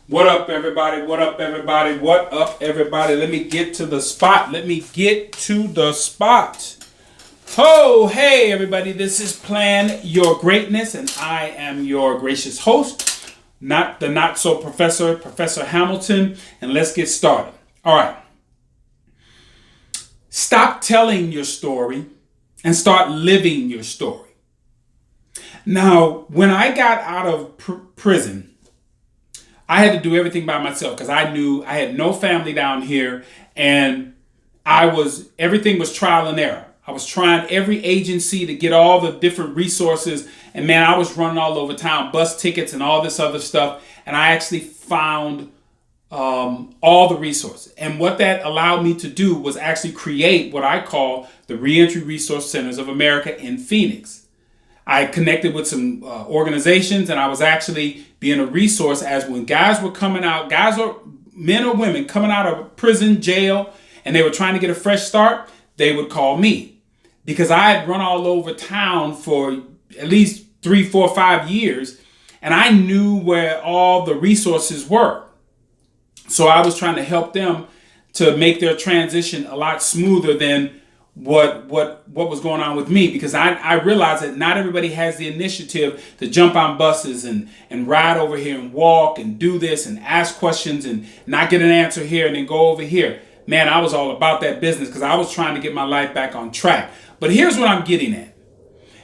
What up, everybody? What up, everybody? What up, everybody? Let me get to the spot. Oh, hey, everybody. This is Plan Your Greatness, and I am your gracious host, not the not so professor, Professor Hamilton. And let's get started. All right. Stop telling your story and start living your story. Now, when I got out of prison, I had to do everything by myself because I knew I had no family down here, and everything was trial and error. I was trying every agency to get all the different resources, and man, I was running all over town, bus tickets and all this other stuff, and I actually found all the resources. And what that allowed me to do was actually create what I call the Reentry Resource Centers of America in Phoenix. I connected with some organizations, and I was actually being a resource as when guys were coming out, men or women coming out of prison, jail, and they were trying to get a fresh start, they would call me because I had run all over town for at least 3, 4, 5 years, and I knew where all the resources were. So I was trying to help them to make their transition a lot smoother than what was going on with me, because I realized that not everybody has the initiative to jump on buses and ride over here and walk and do this and ask questions and not get an answer here and then go over here. Man, I was all about that business because I was trying to get my life back on track. But here's what I'm getting at,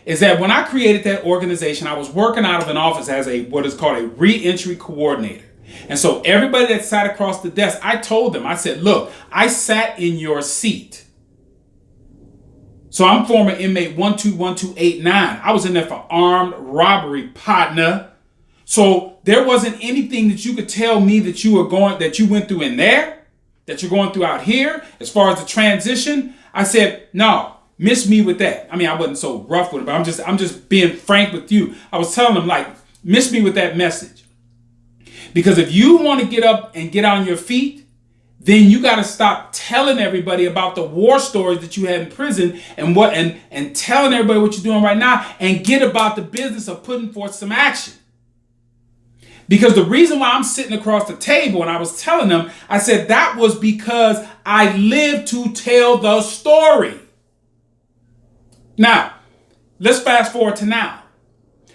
is that when I created that organization, I was working out of an office as what is called a reentry coordinator. And so everybody that sat across the desk, I told them, I said, look, I sat in your seat. So I'm former inmate 121289. I was in there for armed robbery, partner. So there wasn't anything that you could tell me that you went through in there, that you're going through out here, as far as the transition. I said, no, miss me with that. I mean, I wasn't so rough with it, but I'm just being frank with you. I was telling them, like, miss me with that message. Because if you want to get up and get on your feet, then you got to stop telling everybody about the war stories that you had in prison and telling everybody what you're doing right now, and get about the business of putting forth some action. Because the reason why I'm sitting across the table and I was telling them, I said that was because I lived to tell the story. Now, let's fast forward to now.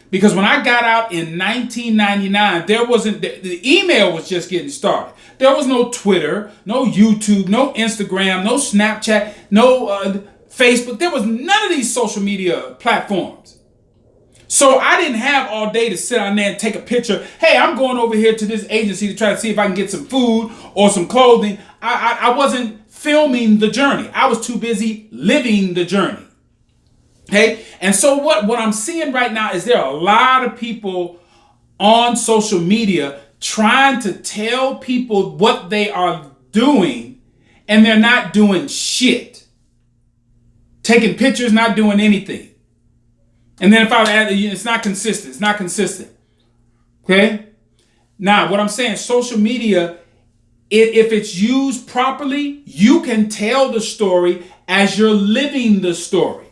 Because when I got out in 1999, the email was just getting started. There was no Twitter, no YouTube, no Instagram, no Snapchat, no Facebook. There was none of these social media platforms. So I didn't have all day to sit on there and take a picture. Hey, I'm going over here to this agency to try to see if I can get some food or some clothing. I wasn't filming the journey. I was too busy living the journey. Okay, and so what I'm seeing right now is there are a lot of people on social media trying to tell people what they are doing, and they're not doing shit. Taking pictures, not doing anything. And then if I add, it's not consistent. It's not consistent. Okay? Now, what I'm saying, social media, if it's used properly, you can tell the story as you're living the story.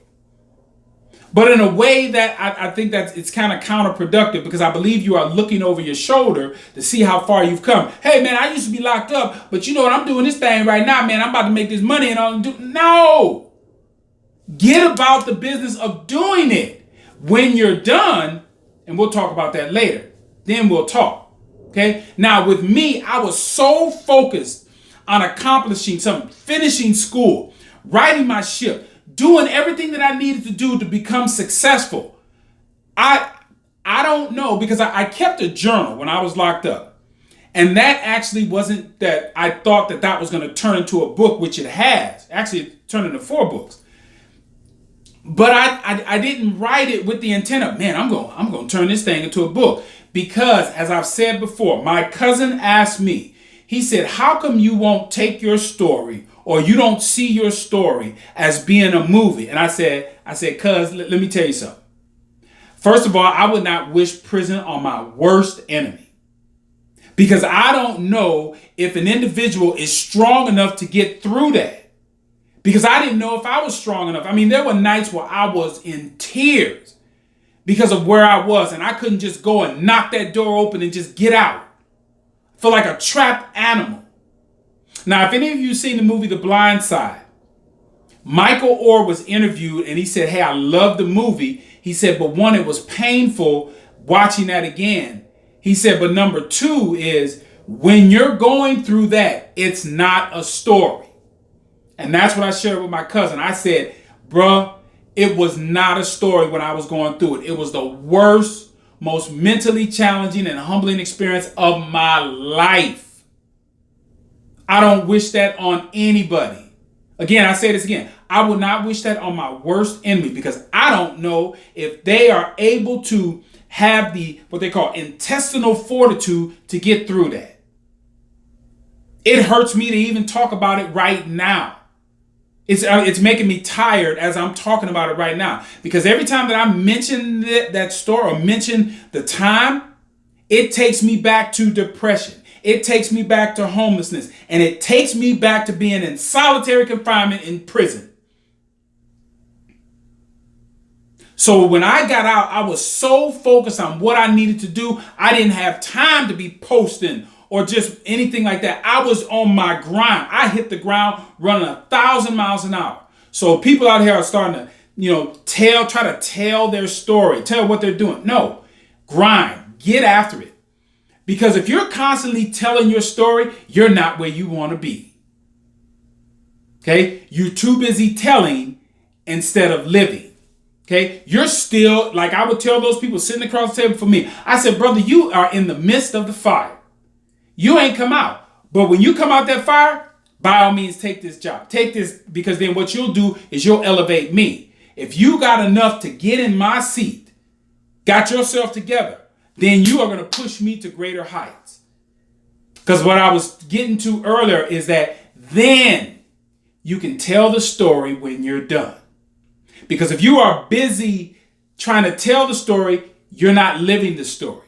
But in a way that I think that it's kind of counterproductive, because I believe you are looking over your shoulder to see how far you've come. Hey, man, I used to be locked up, but you know what? I'm doing this thing right now, man. I'm about to make this money and all. No. Get about the business of doing it. When you're done, and we'll talk about that later, then we'll talk. Okay? Now, with me, I was so focused on accomplishing something, finishing school, writing my ship, doing everything that I needed to do to become successful. I don't know, because I kept a journal when I was locked up. And that actually wasn't that I thought that was going to turn into a book, which it has. Actually, it turned into 4 books. But I didn't write it with the intent of, man, I'm going to turn this thing into a book. Because, as I've said before, my cousin asked me, he said, how come you won't take your story, or you don't see your story as being a movie? And I said, cuz, let me tell you something. First of all, I would not wish prison on my worst enemy, because I don't know if an individual is strong enough to get through that. Because I didn't know if I was strong enough. I mean, there were nights where I was in tears because of where I was, and I couldn't just go and knock that door open and just get out. feel like a trapped animal. Now, if any of you seen the movie The Blind Side, Michael Oher was interviewed and he said, hey, I love the movie. He said, but one, it was painful watching that again. He said, but number two is when you're going through that, it's not a story. And that's what I shared with my cousin. I said, bruh, it was not a story when I was going through it. It was the worst, most mentally challenging and humbling experience of my life. I don't wish that on anybody. Again, I say this again. I would not wish that on my worst enemy because I don't know if they are able to have the, what they call intestinal fortitude to get through that. It hurts me to even talk about it right now. It's making me tired as I'm talking about it right now. Because every time that I mention that story or mention the time, it takes me back to depression. It takes me back to homelessness. And it takes me back to being in solitary confinement in prison. So when I got out, I was so focused on what I needed to do. I didn't have time to be posting or just anything like that. I was on my grind. I hit the ground running 1,000 miles an hour. So people out here are starting to, try to tell their story, tell what they're doing. No, grind, get after it. Because if you're constantly telling your story, you're not where you want to be. Okay? You're too busy telling instead of living. Okay? You're still, like I would tell those people sitting across the table from me, I said, brother, you are in the midst of the fire. You ain't come out. But when you come out that fire, by all means, take this job. Take this, because then what you'll do is you'll elevate me. If you got enough to get in my seat, got yourself together, then you are going to push me to greater heights. Because what I was getting to earlier is that then you can tell the story when you're done. Because if you are busy trying to tell the story, you're not living the story.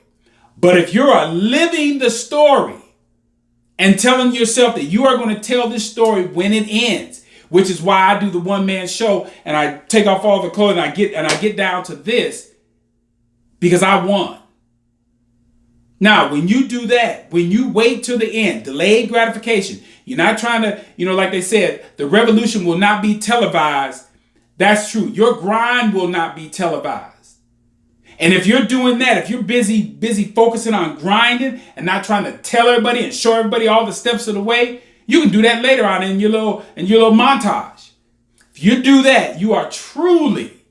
But if you are living the story and telling yourself that you are going to tell this story when it ends, which is why I do the one-man show and I take off all the clothes and I get down to this, because I won. Now, when you do that, when you wait till the end, delayed gratification, you're not trying to, like they said, the revolution will not be televised. That's true. Your grind will not be televised. And if you're doing that, if you're busy focusing on grinding and not trying to tell everybody and show everybody all the steps of the way, you can do that later on in your little montage. If you do that, you are truly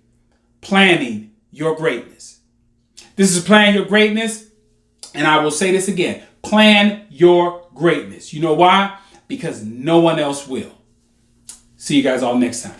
planning your greatness. This is Plan Your Greatness. And I will say this again, plan your greatness. You know why? Because no one else will. See you guys all next time.